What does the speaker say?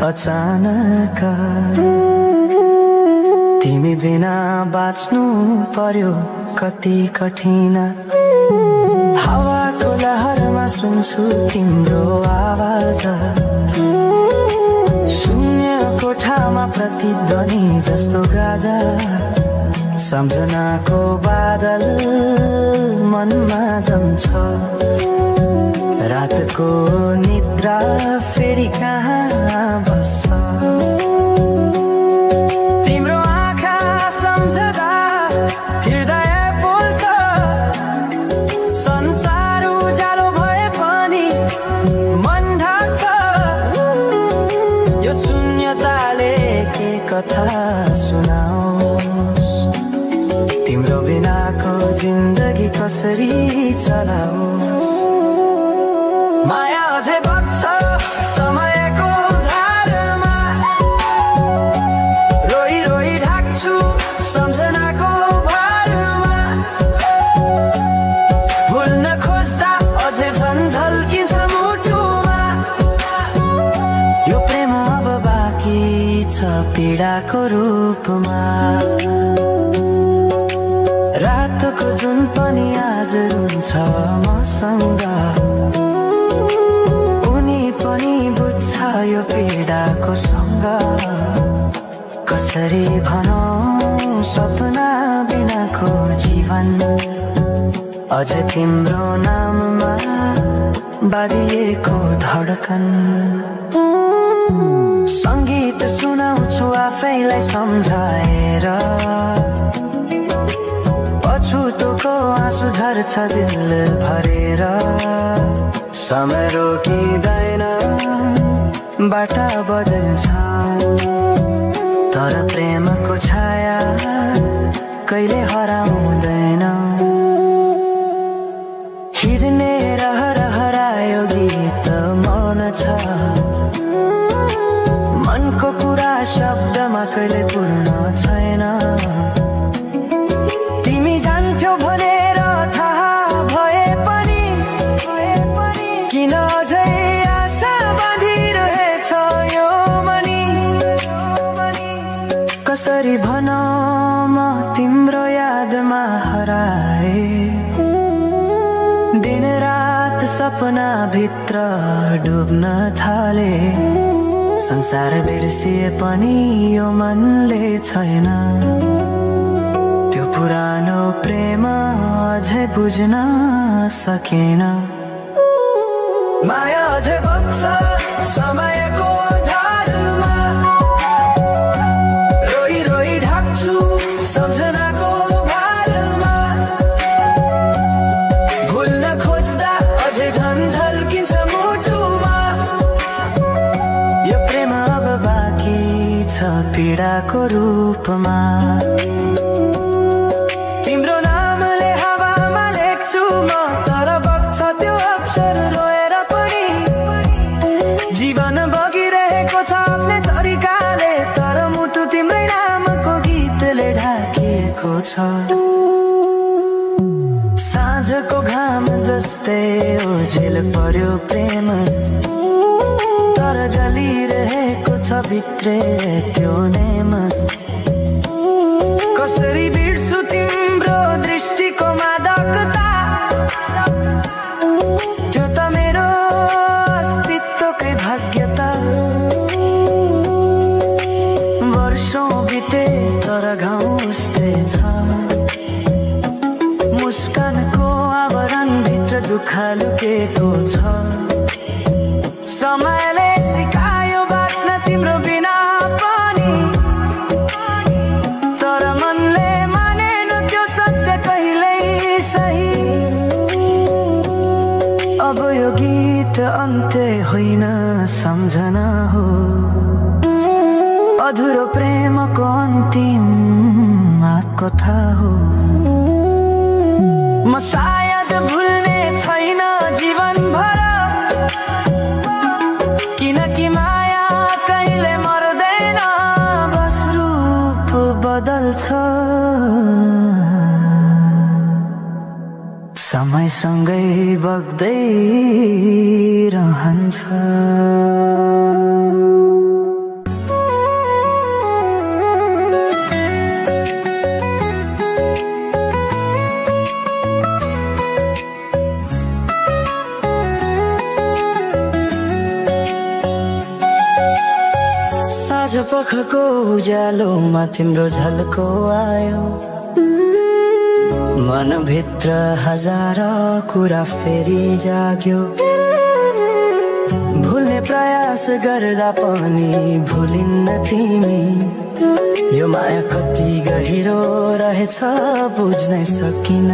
अचानक तिमी बिना बाँच्नु पर्यो कति कठिन। हावाको लहरमा सुन्छु तिम्रो आवाज, शून्य कोठामा प्रतिध्वनि जस्तो गाजा। सम्झनाको बादल मनमा जम्छ, रातको निद्रा फेरि कहाँ बस्छ। तिम्रो आँखा सम्झदा हृदय बोल्छ, संसार उज्यालो भए पनि मन ढाक्छ। यो शून्यताले के कथा सुनाओस्, तिम्रो बिनाको जिन्दगी कसरी चलाओस्। माया अझै बग्छ समयको धारमा, रोई रोई ढाक्छु सम्झनाको भारमा। भुल्न खोज्दा अझै झन् झल्किन्छ मुटुमा। यो प्रेम अब बाँकी छ पीडाको रूपमा। रातको जुन पनि आज रुन्छ मसँग, उनी पनि बुझ्छ यो पीडाको सँग। कसरी भनौं सपना बिनाको जीवन, अझ तिम्रो नाममा बाँधिएको धडकन। सङ्गीत सुनाउँछु आफैलाई सम्झाएर, पछुतोको आँसु झर्छ दिल भरेर। समय रोकिँदैन बाटा बदल्छ, तर प्रेमको छाया कहिले हराउँदैन। हिँड्ने हरायो गीत मन छ, मनको कुरा शब्दमा कहिले पूर्ण छैन। तिमी जान्थ्यौ भनेर थाहा भए पनि किन अझै आशा बाँधिरहेछ यो मनी। कसरी भनौं म तिम्रो यादमा हराए, दिन रात सपना भित्र डुब्न थाले। संसार बिर्सिए पनि यो मनले छैन, त्यो पुरानो प्रेम अझै बुझ्न सकेन। माया अझै बग्छ समयको धारमा, रोई रोई ढाक्छु सम्झनाको भारमा। भुल्न खोज्दा अझै झन् झल्किन्छ मुटुमा। यो प्रेम अब बाँकी छ पीडाको रूपमा। तिम्रो नामले हावामा लेख्छु म, तर बग्छ त्यो अक्षर रोएर पनि। जीवन बगिरहेको छ आफ्नै तरिकाले, तर मुटु तिम्रै नामको गीतले ढाकिएको छ। साँझको घाम जस्तै ओझेल पर्यो प्रेम, तर जलिरहेको छ भित्रै त्यो नेम। कसरी बिर्सु तिम्रो दृष्टिको मादकता, त्यो त मेरो अस्तित्वकै भाग्यता। वर्षौं बिते तर घाउ उस्तै छ, मुस्कानको आवरणभित्र दुःख लुकेको छ। समयले सिकायो बाँच्न तिम्रो बिना पनि, तर मनले मानेन त्यो सत्य कहिल्यै सही। अब यो गीत अन्त्य होइन सम्झना हो, अधुरो प्रेमको अन्तिम कथा हो। म सायद भुल्ने छैन जीवन भर, किनकि माया कहिले मर्दैन, बस रूप बदल्छ। समयसँगै बग्दै रहन्छ। साँझ पखको उज्यालोमा तिम्रो झल्को आयो, मनभित्र हजार कुरा फेरि जाग्यो। भुल्ने प्रयास गर्दा पनि भुलिन्न तिमी, यो माया कति गहिरो रहेछ बुझ्नै सकिन।